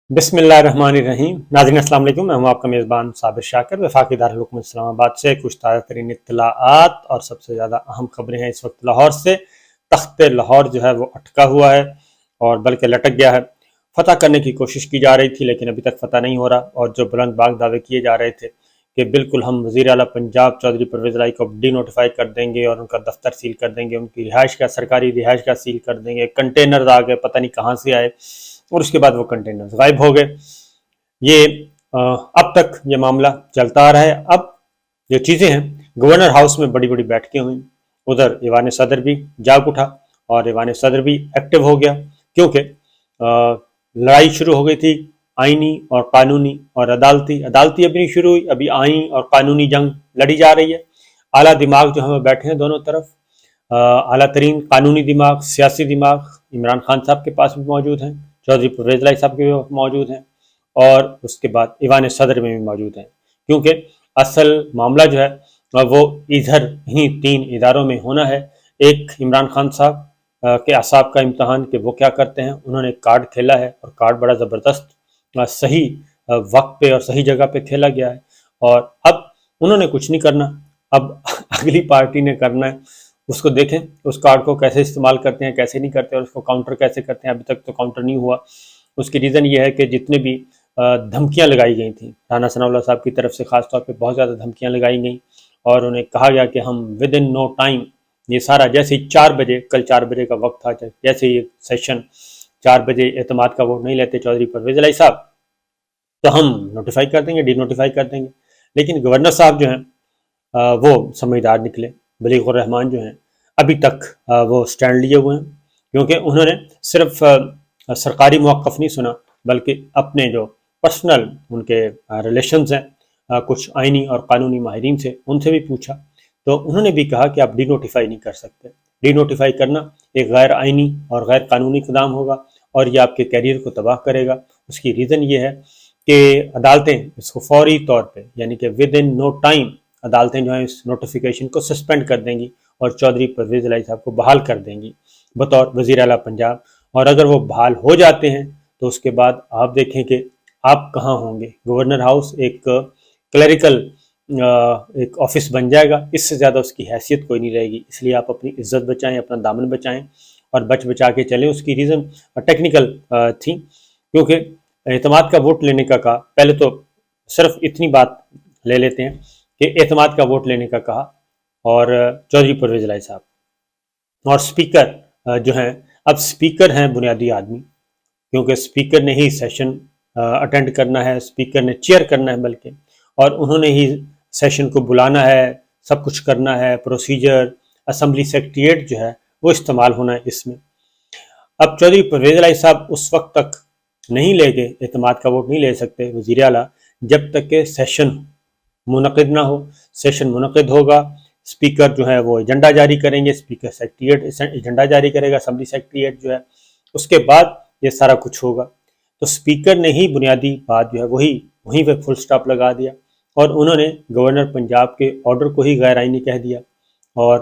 بسم اللہ الرحمن الرحیم۔ ناظرین السلام علیکم، میں ہوں آپ کا میزبان صابر شاکر۔ وفاقی دارالحکومت اسلام آباد سے کچھ تازہ ترین اطلاعات اور سب سے زیادہ اہم خبریں ہیں۔ اس وقت لاہور سے تخت لاہور جو ہے وہ اٹکا ہوا ہے اور بلکہ لٹک گیا ہے۔ فتح کرنے کی کوشش کی جا رہی تھی لیکن ابھی تک فتح نہیں ہو رہا، اور جو بلند باغ دعوے کیے جا رہے تھے کہ بالکل ہم وزیر اعلیٰ پنجاب چودھری پرویز الہی کو ڈی نوٹیفائی کر دیں گے اور ان کا دفتر سیل کر دیں گے، ان کی رہائش کا سرکاری رہائش کا سیل کر دیں گے، کنٹینرز آ گئے پتہ نہیں کہاں سے آئے اور اس کے بعد وہ کنٹینرز غائب ہو گئے۔ یہ اب تک یہ معاملہ چلتا آ رہا ہے۔ اب جو چیزیں ہیں، گورنر ہاؤس میں بڑی بڑی بیٹھکیں ہوئیں، ادھر ایوان صدر بھی جاگ اٹھا اور ایوان صدر بھی ایکٹیو ہو گیا، کیونکہ لڑائی شروع ہو گئی تھی آئینی اور قانونی اور عدالتی ابھی نہیں شروع ہوئی، ابھی آئینی اور قانونی جنگ لڑی جا رہی ہے۔ اعلیٰ دماغ جو ہمیں بیٹھے ہیں دونوں طرف، اعلیٰ ترین قانونی دماغ، سیاسی دماغ عمران خان صاحب کے پاس بھی موجود ہیں، چودھری پرویز الہی صاحب کے بھی موجود ہیں، اور اس کے بعد ایوان صدر میں بھی موجود ہیں، کیونکہ اصل معاملہ جو ہے وہ ادھر ہی تین اداروں میں ہونا ہے۔ ایک عمران خان صاحب کے اعصاب کا امتحان کہ وہ کیا کرتے ہیں۔ انہوں نے کارڈ کھیلا ہے اور کارڈ بڑا زبردست صحیح وقت پہ اور صحیح جگہ پہ کھیلا گیا ہے، اور اب انہوں نے کچھ نہیں کرنا، اب اگلی پارٹی نے کرنا ہے۔ اس کو دیکھیں اس کارڈ کو کیسے استعمال کرتے ہیں، کیسے نہیں کرتے، اور اس کو کاؤنٹر کیسے کرتے ہیں۔ ابھی تک تو کاؤنٹر نہیں ہوا۔ اس کی ریزن یہ ہے کہ جتنے بھی دھمکیاں لگائی گئی تھیں رانا ثناء اللہ صاحب کی طرف سے، خاص طور پہ بہت زیادہ دھمکیاں لگائی گئیں، اور انہیں کہا گیا کہ ہم ود ان نو ٹائم یہ سارا، جیسے ہی 4 بجے، کل 4 بجے کا وقت تھا، جیسے یہ سیشن 4 بجے اعتماد کا ووٹ نہیں لیتے چودھری پرویز الہی صاحب، تو ہم نوٹیفائی کر دیں گے، ڈی نوٹیفائی کر دیں گے۔ لیکن گورنر صاحب جو ہیں وہ سمجھدار نکلے، بلیغ الرحمان جو ہیں ابھی تک وہ سٹینڈ لیے ہوئے ہیں، کیونکہ انہوں نے صرف سرکاری موقف نہیں سنا، بلکہ اپنے جو پرسنل ان کے ریلیشنز ہیں کچھ آئینی اور قانونی ماہرین سے، ان سے بھی پوچھا، تو انہوں نے بھی کہا کہ آپ ڈی نوٹیفائی نہیں کر سکتے۔ ڈی نوٹیفائی کرنا ایک غیر آئینی اور غیر قانونی اقدام ہوگا، اور یہ آپ کے کیریئر کو تباہ کرے گا۔ اس کی ریزن یہ ہے کہ عدالتیں اس کو فوری طور پہ، یعنی کہ ود ان نو ٹائم، عدالتیں جو ہیں اس نوٹیفیکیشن کو سسپینڈ کر دیں گی اور چودھری پرویز الہی صاحب کو بحال کر دیں گی بطور وزیر اعلیٰ پنجاب۔ اور اگر وہ بحال ہو جاتے ہیں تو اس کے بعد آپ دیکھیں کہ آپ کہاں ہوں گے۔ گورنر ہاؤس ایک کلیریکل ایک آفس بن جائے گا، اس سے زیادہ اس کی حیثیت کوئی نہیں رہے گی۔ اس لیے آپ اپنی عزت بچائیں، اپنا دامن بچائیں اور بچا کے چلیں۔ اس کی ریزن ٹیکنیکل تھی، کیونکہ اعتماد کا ووٹ لینے کا کہا، پہلے تو صرف اتنی بات لے لیتے ہیں کہ اعتماد کا ووٹ لینے کا کہا، اور چودھری پرویز الہی صاحب اور اسپیکر جو ہیں، اب اسپیکر ہیں بنیادی آدمی، کیونکہ اسپیکر نے ہی سیشن اٹینڈ کرنا ہے، اسپیکر نے چیئر کرنا ہے بلکہ، اور انہوں نے ہی سیشن کو بلانا ہے، سب کچھ کرنا ہے، پروسیجر، اسمبلی سیکریٹریٹ جو ہے وہ استعمال ہونا ہے اس میں۔ اب چودھری پرویز الہی صاحب اس وقت تک نہیں لے گے، اعتماد کا ووٹ نہیں لے سکتے وزیر اعلیٰ، جب تک کہ سیشن منعقد نہ ہو۔ سیشن منعقد ہوگا، اسپیکر جو ہے وہ ایجنڈا جاری کریں گے، اسپیکر سیکریٹریٹ ایجنڈا جاری کرے گا، اسمبلی سیکریٹریٹ جو ہے، اس کے بعد یہ سارا کچھ ہوگا۔ تو اسپیکر نے ہی بنیادی بات جو ہے وہیں پہ فل سٹاپ لگا دیا، اور انہوں نے گورنر پنجاب کے آرڈر کو ہی غیر آئینی کہہ دیا، اور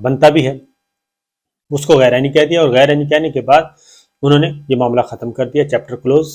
بنتا بھی ہے، اس کو غیر آئینی کہہ دیا، اور غیر آئینی کہنے کے بعد انہوں نے یہ معاملہ ختم کر دیا، چیپٹر کلوز،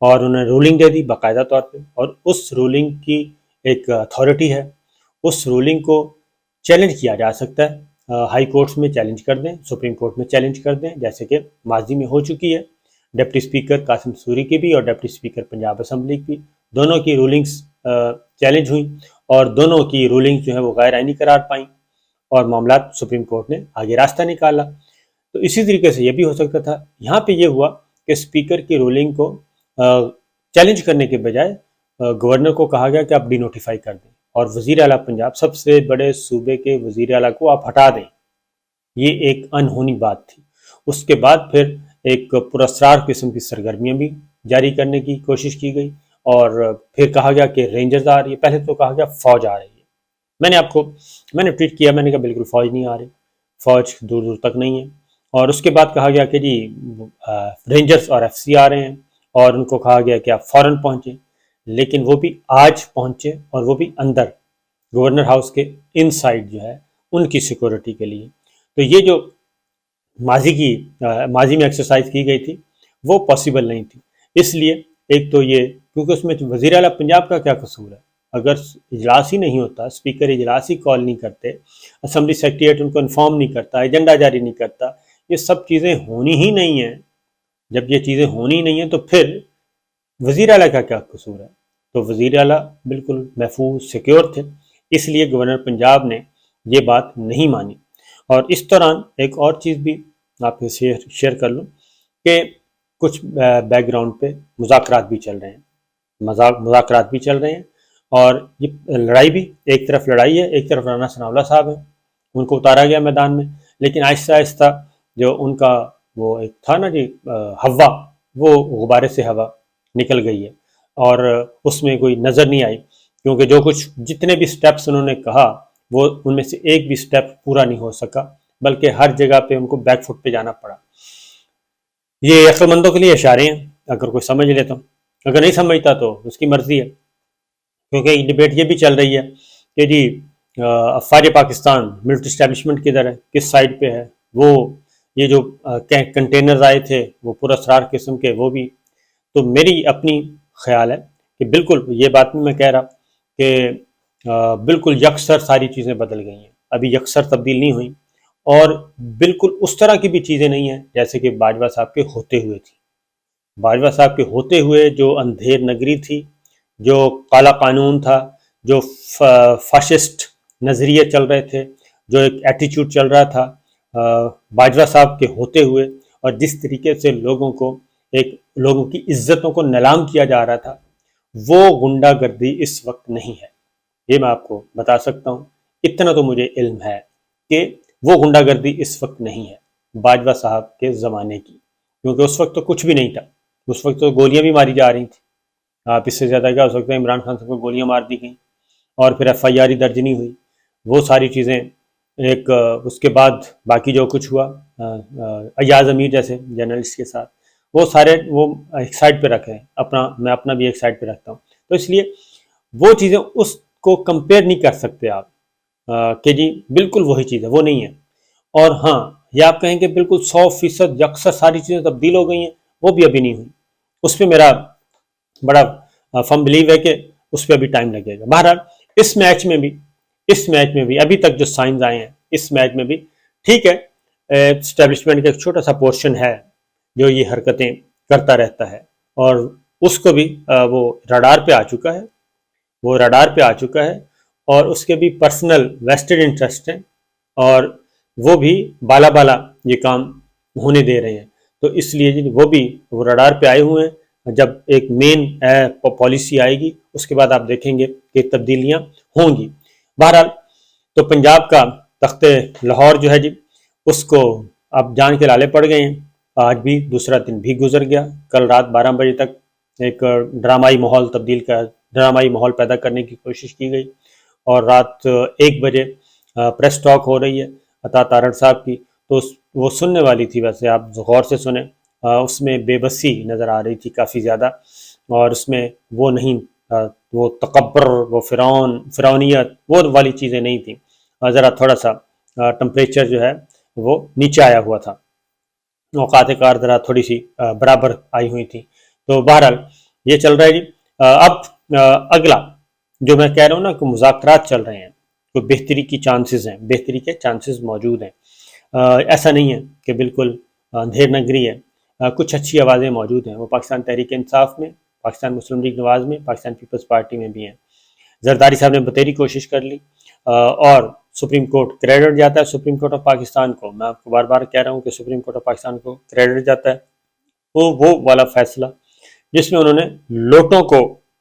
اور انہوں نے رولنگ دے دی باقاعدہ طور پہ۔ اور اس رولنگ کی ایک اتھارٹی ہے، اس رولنگ کو چیلنج کیا جا سکتا ہے، ہائی کورٹس میں چیلنج کر دیں، سپریم کورٹ میں چیلنج کر دیں، جیسے کہ ماضی میں ہو چکی ہے۔ ڈپٹی اسپیکر قاسم سوری کی بھی اور ڈپٹی اسپیکر پنجاب اسمبلی کی، دونوں کی رولنگز چیلنج ہوئیں، اور دونوں کی رولنگز جو ہیں وہ غیر آئینی قرار پائیں، اور معاملات سپریم کورٹ نے آگے راستہ نکالا۔ تو اسی طریقے سے یہ بھی ہو سکتا تھا۔ یہاں پہ یہ ہوا کہ اسپیکر کی رولنگ کو چیلنج کرنے کے بجائے گورنر کو کہا گیا کہ آپ ڈی نوٹیفائی کر دیں، اور وزیر اعلیٰ پنجاب، سب سے بڑے صوبے کے وزیر اعلیٰ کو آپ ہٹا دیں۔ یہ ایک انہونی بات تھی۔ اس کے بعد پھر ایک پراسرار قسم کی سرگرمیاں بھی جاری کرنے کی کوشش کی گئی، اور پھر کہا گیا کہ رینجرز آ رہی ہے، پہلے تو کہا گیا فوج آ رہی ہے۔ میں نے ٹویٹ کیا، میں نے کہا بالکل فوج نہیں آ رہی، فوج دور دور تک نہیں ہے۔ اور اس کے بعد کہا گیا کہ جی رینجرز اور ایف سی آ رہے ہیں، اور ان کو کہا گیا کہ آپ فوراً پہنچیں، لیکن وہ بھی آج پہنچے، اور وہ بھی اندر گورنر ہاؤس کے ان سائڈ جو ہے ان کی سیکورٹی کے لیے۔ تو یہ جو ماضی میں ایکسرسائز کی گئی تھی وہ پاسبل نہیں تھی، اس لیے ایک تو یہ کیونکہ اس میں وزیر اعلیٰ پنجاب کا کیا قصور ہے؟ اگر اجلاس ہی نہیں ہوتا، اسپیکر اجلاس ہی کال نہیں کرتے، اسمبلی سیکریٹریٹ ان کو انفارم نہیں کرتا، ایجنڈا جاری نہیں کرتا، یہ سب چیزیں ہونی ہی نہیں ہیں. جب یہ چیزیں ہونی نہیں ہیں تو پھر وزیر اعلیٰ کا کیا قصور ہے؟ تو وزیر اعلیٰ بالکل محفوظ سیکیور تھے، اس لیے گورنر پنجاب نے یہ بات نہیں مانی. اور اس دوران ایک اور چیز بھی آپ کے شیئر کر لوں کہ کچھ بیک گراؤنڈ پہ مذاکرات بھی چل رہے ہیں، مذاکرات بھی چل رہے ہیں، اور یہ لڑائی بھی ایک طرف لڑائی ہے، ایک طرف رانا ثناءاللہ صاحب ہیں، ان کو اتارا گیا میدان میں، لیکن آہستہ آہستہ جو ان کا وہ ایک تھا نا جی ہوا، وہ غبارے سے ہوا نکل گئی ہے، اور اس میں کوئی نظر نہیں آئی، کیونکہ جو کچھ جتنے بھی سٹیپس انہوں نے کہا وہ ان میں سے ایک بھی سٹیپ پورا نہیں ہو سکا، بلکہ ہر جگہ پہ ان کو بیک فٹ پہ جانا پڑا. یہ عقل مندوں کے لیے اشارے ہیں، اگر کوئی سمجھ لے تو، اگر نہیں سمجھتا تو اس کی مرضی ہے. کیونکہ ڈبیٹ یہ بھی چل رہی ہے کہ جی افواج پاکستان ملٹری اسٹیبلشمنٹ کدھر ہے، کس سائڈ پہ ہے، وہ یہ جو کنٹینرز آئے تھے وہ پر اسرار قسم کے، وہ بھی. تو میری اپنی خیال ہے کہ بالکل یہ بات میں کہہ رہا کہ بالکل یکسر ساری چیزیں بدل گئی ہیں، ابھی یکسر تبدیل نہیں ہوئی، اور بالکل اس طرح کی بھی چیزیں نہیں ہیں جیسے کہ باجوہ صاحب کے ہوتے ہوئے تھی. باجوہ صاحب کے ہوتے ہوئے جو اندھیر نگری تھی، جو کالا قانون تھا، جو فاشسٹ نظریے چل رہے تھے، جو ایک ایٹیچیوڈ چل رہا تھا باجوہ صاحب کے ہوتے ہوئے، اور جس طریقے سے لوگوں کی عزتوں کو نیلام کیا جا رہا تھا، وہ غنڈہ گردی اس وقت نہیں ہے. یہ میں آپ کو بتا سکتا ہوں، اتنا تو مجھے علم ہے کہ وہ غنڈہ گردی اس وقت نہیں ہے باجوہ صاحب کے زمانے کی، کیونکہ اس وقت تو کچھ بھی نہیں تھا، اس وقت تو گولیاں بھی ماری جا رہی تھیں. آپ اس سے زیادہ کیا ہو سکتا ہے؟ عمران خان صاحب کو گولیاں مار دی گئیں اور پھر ایف آئی آر ہی درج نہیں ہوئی. وہ ساری چیزیں ایک اس کے بعد باقی جو کچھ ہوا ایاز امیر جیسے جرنلسٹ کے ساتھ، وہ سارے وہ ایک سائڈ پہ رکھے ہیں، میں اپنا بھی ایک سائڈ پہ رکھتا ہوں. تو اس لیے وہ چیزیں اس کو کمپیئر نہیں کر سکتے آپ کہ جی بالکل وہی چیز ہے، وہ نہیں ہے. اور ہاں یہ آپ کہیں کہ بالکل 100% یکسر ساری چیزیں تبدیل ہو گئی ہیں، وہ بھی ابھی نہیں ہوئی. اس پہ میرا بڑا فرم بلیو ہے کہ اس پہ ابھی ٹائم لگے گا. بہرحال اس میچ میں بھی ابھی تک جو سائنز آئے ہیں اس میچ میں بھی ٹھیک ہے، اسٹیبلشمنٹ کا ایک چھوٹا سا پورشن ہے جو یہ حرکتیں کرتا رہتا ہے، اور اس کو بھی وہ رڈار پہ آ چکا ہے، اور اس کے بھی پرسنل ویسٹڈ انٹرسٹ ہیں، اور وہ بھی بالا یہ کام ہونے دے رہے ہیں. تو اس لیے وہ رڈار پہ آئے ہوئے ہیں. جب ایک مین پالیسی آئے گی اس کے بعد آپ دیکھیں گے کہ تبدیلیاں ہوں گی. بہرحال تو پنجاب کا تخت لاہور جو ہے جی، اس کو اب جان کے لالے پڑ گئے ہیں. آج بھی دوسرا دن بھی گزر گیا. کل رات 12 بجے تک ایک ڈرامائی ماحول پیدا کرنے کی کوشش کی گئی، اور رات 1 بجے پریس ٹاک ہو رہی ہے عطا تارڑ صاحب کی، تو وہ سننے والی تھی. ویسے آپ غور سے سنیں، اس میں بے بسی نظر آ رہی تھی کافی زیادہ، اور اس میں وہ نہیں وہ تکبر، وہ فرعونیت، وہ والی چیزیں نہیں تھیں. ذرا تھوڑا سا ٹمپریچر جو ہے وہ نیچے آیا ہوا تھا، اوقات کار ذرا تھوڑی سی برابر آئی ہوئی تھی. تو بہرحال یہ چل رہا ہے جی. اب اگلا جو میں کہہ رہا ہوں نا کہ مذاکرات چل رہے ہیں، کوئی بہتری کی چانسز ہیں، بہتری کے چانسز موجود ہیں. ایسا نہیں ہے کہ بالکل اندھیر نگری ہے، کچھ اچھی آوازیں موجود ہیں. وہ پاکستان تحریک انصاف میں، پاکستان مسلم لیگ نواز میں، پاکستان پیپلز پارٹی میں بھی ہیں. زرداری صاحب نے بتیری کوشش کر لی، اور سپریم کورٹ کریڈٹ جاتا ہے سپریم کورٹ آف پاکستان کو. میں آپ کو بار بار کہہ رہا ہوں کہ سپریم کورٹ آف پاکستان کو کریڈٹ جاتا ہے. وہ والا فیصلہ جس میں انہوں نے لوٹوں کو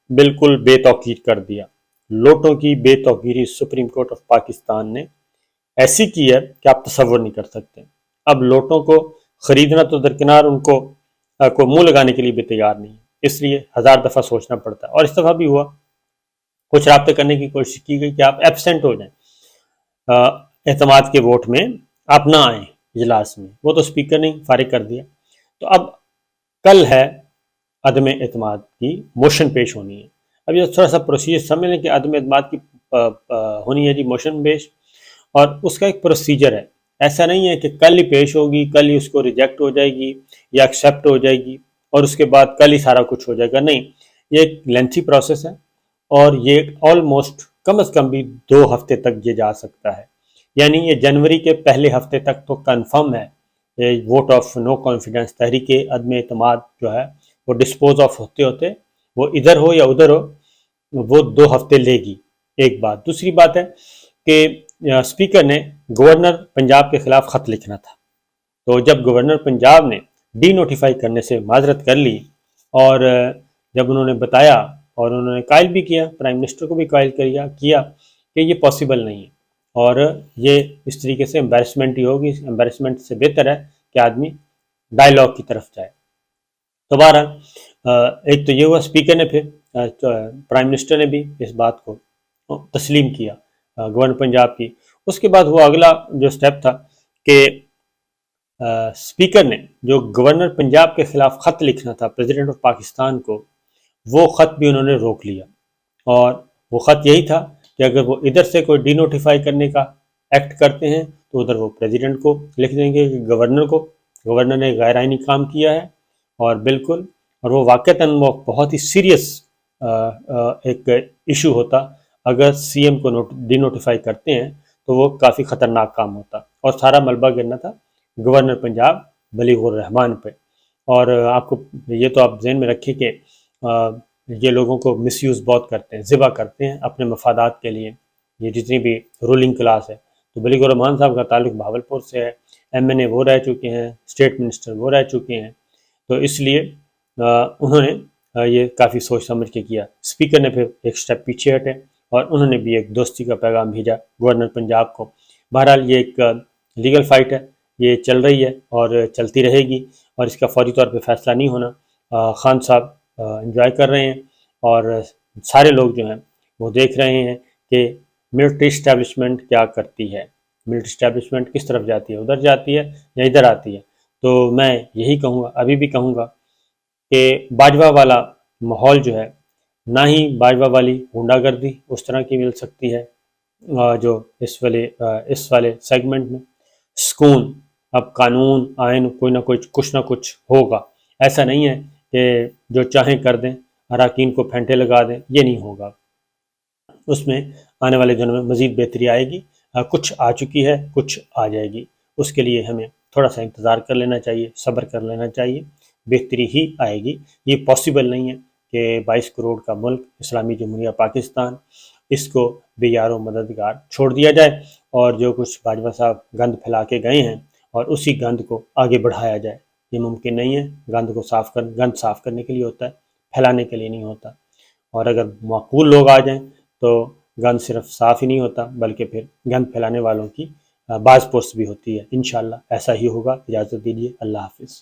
بالکل بے توقیر کر دیا. لوٹوں کی بے توقیری سپریم کورٹ آف پاکستان نے ایسی کی ہے کہ آپ تصور نہیں کر سکتے. اب لوٹوں کو خریدنا تو درکنار، ان کو منہ لگانے کے لیے بھی تیار نہیں ہے، اس لیے 1000 دفعہ سوچنا پڑتا ہے. اور اس دفعہ بھی ہوا، کچھ رابطے کرنے کی کوشش کی گئی کہ آپ ایبسینٹ ہو جائیں، اعتماد کے ووٹ میں آپ نہ آئیں اجلاس میں. وہ تو اسپیکر نے فارغ کر دیا. تو اب کل ہے عدم اعتماد کی موشن پیش ہونی ہے. اب یہ تھوڑا سا پروسیجر سمجھ لیں کہ عدم اعتماد کی ہونی ہے جی موشن پیش، اور اس کا ایک پروسیجر ہے. ایسا نہیں ہے کہ کل ہی پیش ہوگی، کل ہی اس کو ریجیکٹ ہو جائے گی یا ایکسیپٹ ہو جائے گی. اور اس کے بعد کل ہی سارا کچھ ہو جائے گا، نہیں، یہ ایک لینتھی پروسیس ہے، اور یہ آلموسٹ کم از کم بھی 2 ہفتے تک یہ جا سکتا ہے، یعنی یہ جنوری کے پہلے ہفتے تک تو کنفرم ہے ووٹ آف نو کانفیڈنس، تحریک عدم اعتماد جو ہے وہ ڈسپوز آف ہوتے ہوتے، وہ ادھر ہو یا ادھر ہو، وہ 2 ہفتے لے گی، ایک بات۔ دوسری بات ہے کہ اسپیکر نے گورنر پنجاب کے خلاف خط لکھنا تھا، تو جب گورنر پنجاب نے ڈی نوٹیفائی کرنے سے معذرت کر لی، اور جب انہوں نے بتایا اور انہوں نے قائل بھی کیا، پرائم منسٹر کو بھی قائل کیا کہ یہ پاسبل نہیں ہے، اور یہ اس طریقے سے امبیرسمنٹ ہی ہوگی، امبیرسمنٹ سے بہتر ہے کہ آدمی ڈائلاگ کی طرف جائے۔ تو بہرحال ایک تو یہ ہوا، اسپیکر نے پھر پرائم منسٹر نے بھی اس بات کو تسلیم کیا گورنر پنجاب کی۔ اس کے بعد ہوا اگلا جو سٹیپ تھا کہ اسپیکر نے جو گورنر پنجاب کے خلاف خط لکھنا تھا پریزیڈنٹ آف پاکستان کو، وہ خط بھی انہوں نے روک لیا، اور وہ خط یہی تھا کہ اگر وہ ادھر سے کوئی ڈی نوٹیفائی کرنے کا ایکٹ کرتے ہیں تو ادھر وہ پریزیڈنٹ کو لکھ دیں گے کہ گورنر نے غیر آئینی کام کیا ہے، اور بالکل، اور وہ واقعتاً وہ بہت ہی سیریس ایک ایشو ہوتا، اگر سی ایم کو ڈی نوٹیفائی کرتے ہیں تو وہ کافی خطرناک کام ہوتا، اور سارا ملبہ گرنا تھا گورنر پنجاب بلیغ الرحمان پہ۔ اور آپ کو یہ تو آپ ذہن میں رکھیں کہ یہ لوگوں کو مس یوز بہت کرتے ہیں، ذبح کرتے ہیں اپنے مفادات کے لیے، یہ جتنی بھی رولنگ کلاس ہے۔ تو بلیغ الرحمان صاحب کا تعلق بہاولپور سے ہے، ایم این اے وہ رہ چکے ہیں، اسٹیٹ منسٹر وہ رہ چکے ہیں، تو اس لیے انہوں نے یہ کافی سوچ سمجھ کے کیا۔ اسپیکر نے پھر ایک سٹیپ پیچھے ہٹے، اور انہوں نے بھی ایک دوستی کا پیغام بھیجا گورنر پنجاب کو۔ بہرحال یہ ایک لیگل فائٹ ہے، یہ چل رہی ہے اور چلتی رہے گی، اور اس کا فوری طور پہ فیصلہ نہیں ہونا۔ خان صاحب انجوائے کر رہے ہیں، اور سارے لوگ جو ہیں وہ دیکھ رہے ہیں کہ ملٹری اسٹیبلشمنٹ کیا کرتی ہے، ملٹری اسٹیبلشمنٹ کس طرف جاتی ہے، ادھر جاتی ہے یا ادھر آتی ہے۔ تو میں یہی کہوں گا، ابھی بھی کہوں گا کہ باجوہ والا ماحول جو ہے، نہ ہی باجوہ والی غنڈہ گردی اس طرح کی مل سکتی ہے جو اس والے سیگمنٹ میں سکون، اب قانون آئین کوئی نہ کوئی کچھ نہ کچھ ہوگا، ایسا نہیں ہے کہ جو چاہیں کر دیں، اراکین کو پھینٹے لگا دیں، یہ نہیں ہوگا۔ اس میں آنے والے دنوں میں مزید بہتری آئے گی، کچھ آ چکی ہے، کچھ آ جائے گی، اس کے لیے ہمیں تھوڑا سا انتظار کر لینا چاہیے، صبر کر لینا چاہیے، بہتری ہی آئے گی۔ یہ پاسبل نہیں ہے کہ 22 کروڑ کا ملک اسلامی جمہوریہ پاکستان، اس کو بے یار و مددگار چھوڑ دیا جائے، اور جو کچھ باجوہ صاحب گند پھیلا کے گئے ہیں اور اسی گند کو آگے بڑھایا جائے، یہ ممکن نہیں ہے۔ گند صاف کرنے کے لیے ہوتا ہے، پھیلانے کے لیے نہیں ہوتا، اور اگر معقول لوگ آ جائیں تو گند صرف صاف ہی نہیں ہوتا بلکہ پھر گند پھیلانے والوں کی باز پرس بھی ہوتی ہے۔ انشاءاللہ ایسا ہی ہوگا۔ اجازت دیجیے، اللہ حافظ۔